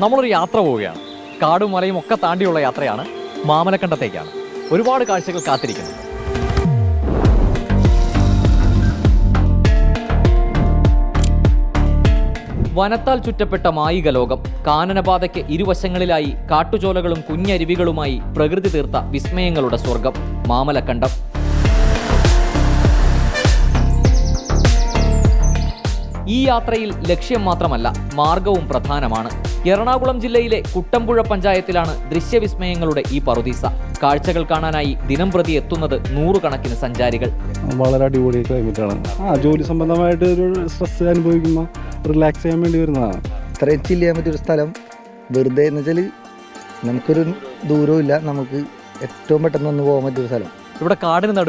നമ്മളൊരു യാത്ര പോവുകയാണ്. കാടും മലയും ഒക്കെ താണ്ടിയുള്ള യാത്രയാണ്. മാമലക്കണ്ടത്തേക്കാണ്. ഒരുപാട് കാഴ്ചകൾ കാത്തിരിക്കുന്നു. വനത്താൽ ചുറ്റപ്പെട്ട മായിക ലോകം. കാനനപാതയ്ക്ക് ഇരുവശങ്ങളിലായി കാട്ടുചോലകളും കുഞ്ഞരുവികളുമായി പ്രകൃതി തീർത്ത വിസ്മയങ്ങളുടെ സ്വർഗം മാമലക്കണ്ടം. ഈ യാത്രയിൽ ലക്ഷ്യം മാത്രമല്ല, മാർഗവും പ്രധാനമാണ്. എറണാകുളം ജില്ലയിലെ കുട്ടമ്പുഴ പഞ്ചായത്തിലാണ് ദൃശ്യവിസ്മയങ്ങളുടെ ഈ പറുദീസ. കാഴ്ചകൾ കാണാനായി ദിനംപ്രതി എത്തുന്നത് നൂറുകണക്കിന് സഞ്ചാരികൾ. വളരെ അടിപൊളി ക്ലൈമറ്റാണ്. ജോലി സംബന്ധമായിട്ട് ഒരു സ്ട്രെസ് അനുഭവിക്കുമ്പോൾ റിലാക്സ് ചെയ്യാൻ വേണ്ടി വരുന്നതാണ്. ഇത്രയും ചില്ല് ചെയ്യാൻ പറ്റിയൊരു സ്ഥലം വെറുതെ എന്ന് വെച്ചാൽ നമുക്കൊരു ദൂരവും ഇല്ല, നമുക്ക് ഏറ്റവും പെട്ടെന്ന് ഒന്ന് പോകാൻ പറ്റിയൊരു സ്ഥലം. ഇവിടെ കാടിന്